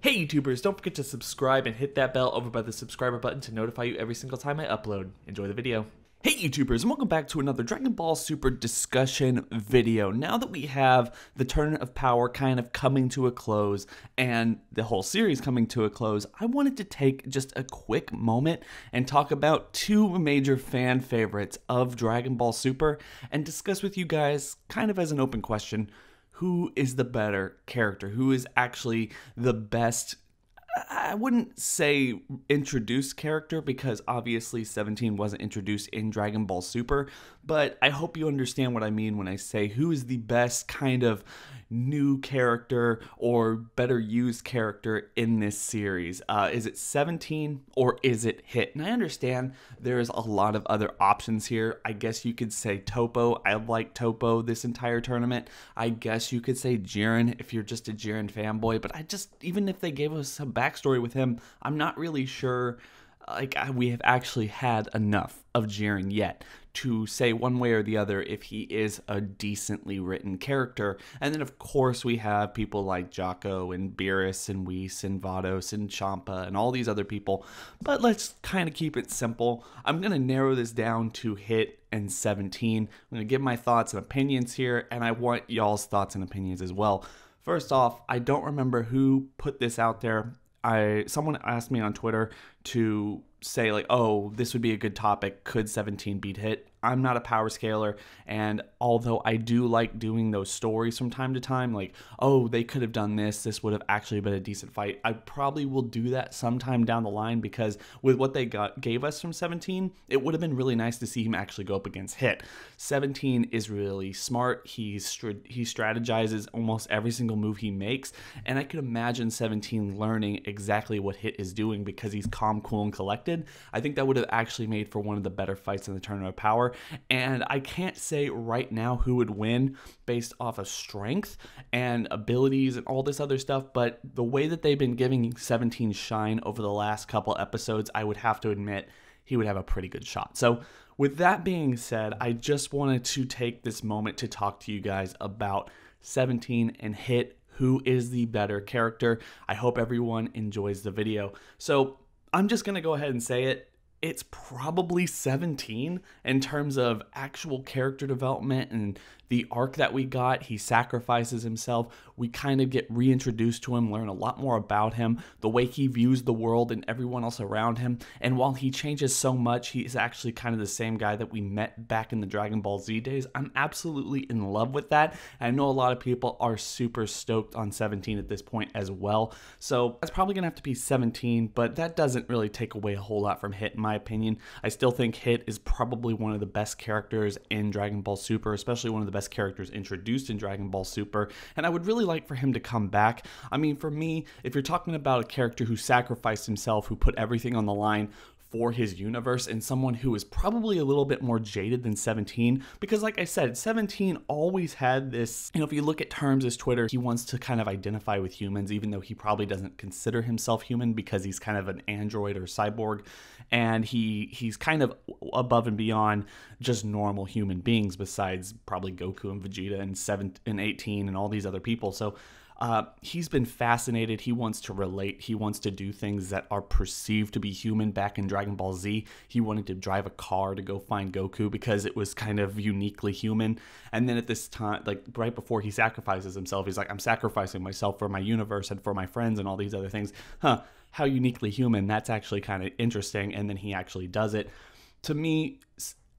Hey YouTubers, don't forget to subscribe and hit that bell over by the subscriber button to notify you every single time I upload. Enjoy the video. Hey YouTubers, and welcome back to another Dragon Ball Super discussion video. Now that we have the Tournament of Power kind of coming to a close and the whole series coming to a close, I wanted to take just a quick moment and talk about two major fan favorites of Dragon Ball Super and discuss with you guys, kind of as an open question, who is the better character? Who is actually the best, I wouldn't say introduced character, because obviously 17 wasn't introduced in Dragon Ball Super, but I hope you understand what I mean when I say who is the best kind of new character or better used character in this series. Is it 17 or is it Hit? And I understand there's a lot of other options here. I guess you could say Toppo. I like Toppo this entire tournament. I guess you could say Jiren if you're just a Jiren fanboy, but even if they gave us some backstory with him, I'm not really sure we have actually had enough of Jiren yet to say one way or the other if he is a decently written character. And then of course we have people like Jocko and Beerus and Whis and Vados and Champa and all these other people, but let's kind of keep it simple. I'm going to narrow this down to Hit and 17. I'm going to give my thoughts and opinions here, and I want y'all's thoughts and opinions as well. First off, I don't remember who put this out there. Someone asked me on Twitter to say like, oh, this would be a good topic. Could 17 beat Hit? I'm not a power scaler, and although I do like doing those stories from time to time, like, oh, they could have done this would have actually been a decent fight, I probably will do that sometime down the line, because with what they gave us from 17, it would have been really nice to see him actually go up against Hit. 17 is really smart. He strategizes almost every single move he makes, and I could imagine 17 learning exactly what Hit is doing because he's calm, cool, and collected. I think that would have actually made for one of the better fights in the Tournament of Power. And I can't say right now who would win based off of strength and abilities and all this other stuff, but the way that they've been giving 17 shine over the last couple episodes, I would have to admit he would have a pretty good shot. So with that being said, I just wanted to take this moment to talk to you guys about 17 and Hit. Who is the better character? I hope everyone enjoys the video. So I'm just going to go ahead and say it. It's probably 17 in terms of actual character development and the arc that we got. He sacrifices himself. We kind of get reintroduced to him, learn a lot more about him, the way he views the world and everyone else around him. And while he changes so much, he's actually kind of the same guy that we met back in the Dragon Ball Z days. I'm absolutely in love with that. And I know a lot of people are super stoked on 17 at this point as well. So that's probably going to have to be 17, but that doesn't really take away a whole lot from Hit in my opinion. I still think Hit is probably one of the best characters in Dragon Ball Super, especially one of the best characters introduced in Dragon Ball Super, and I would really like for him to come back. I mean, for me, if you're talking about a character who sacrificed himself, who put everything on the line for his universe, and someone who is probably a little bit more jaded than 17, because like I said, 17 always had this, if you look at terms as Twitter, he wants to kind of identify with humans, even though he probably doesn't consider himself human because he's kind of an android or cyborg, and he's kind of above and beyond just normal human beings, besides probably Goku and Vegeta and 18 and all these other people. So he's been fascinated. He wants to relate. He wants to do things that are perceived to be human. Back in Dragon Ball Z, he wanted to drive a car to go find Goku because it was kind of uniquely human. And then at this time, like right before he sacrifices himself, he's like, I'm sacrificing myself for my universe and for my friends and all these other things. How uniquely human. That's actually kind of interesting. And then he actually does it. To me,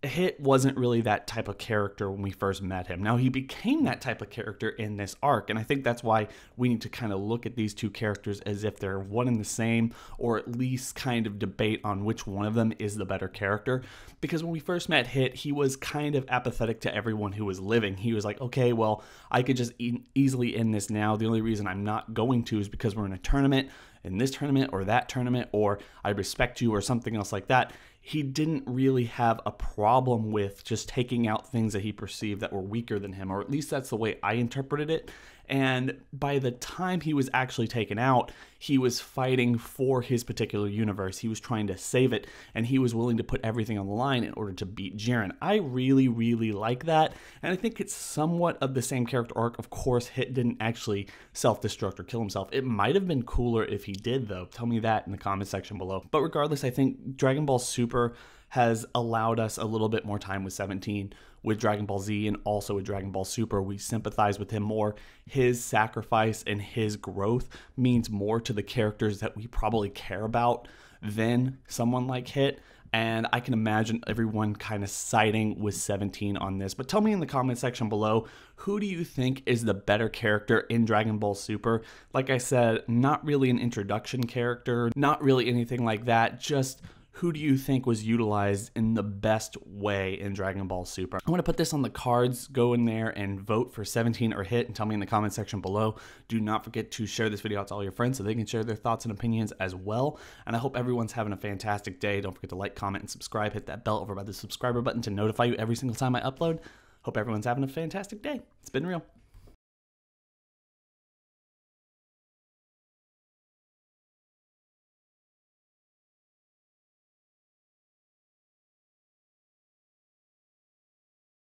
Hit wasn't really that type of character when we first met him. Now, he became that type of character in this arc, and I think that's why we need to kind of look at these two characters as if they're one and the same, or at least kind of debate on which one of them is the better character. Because when we first met Hit, he was kind of apathetic to everyone who was living. He was like, okay, well, I could just easily end this now. The only reason I'm not going to is because we're in a tournament, in this tournament or that tournament, or I respect you or something else like that. He didn't really have a problem with just taking out things that he perceived that were weaker than him, or at least that's the way I interpreted it. And by the time he was actually taken out, he was fighting for his particular universe. He was trying to save it, and he was willing to put everything on the line in order to beat Jiren. I really, really like that, and I think it's somewhat of the same character arc. Of course, Hit didn't actually self-destruct or kill himself. It might have been cooler if he did, though. Tell me that in the comment section below. But regardless, I think Dragon Ball Super has allowed us a little bit more time with 17 with Dragon Ball Z, and also with Dragon Ball Super. We sympathize with him more. His sacrifice and his growth means more to the characters that we probably care about than someone like Hit. And I can imagine everyone kind of siding with 17 on this. But tell me in the comment section below, who do you think is the better character in Dragon Ball Super? Like I said, not really an introduction character, not really anything like that, just who do you think was utilized in the best way in Dragon Ball Super? I'm going to put this on the cards. Go in there and vote for 17 or Hit and tell me in the comment section below. Do not forget to share this video out to all your friends so they can share their thoughts and opinions as well. And I hope everyone's having a fantastic day. Don't forget to like, comment, and subscribe. Hit that bell over by the subscriber button to notify you every single time I upload. Hope everyone's having a fantastic day. It's been real.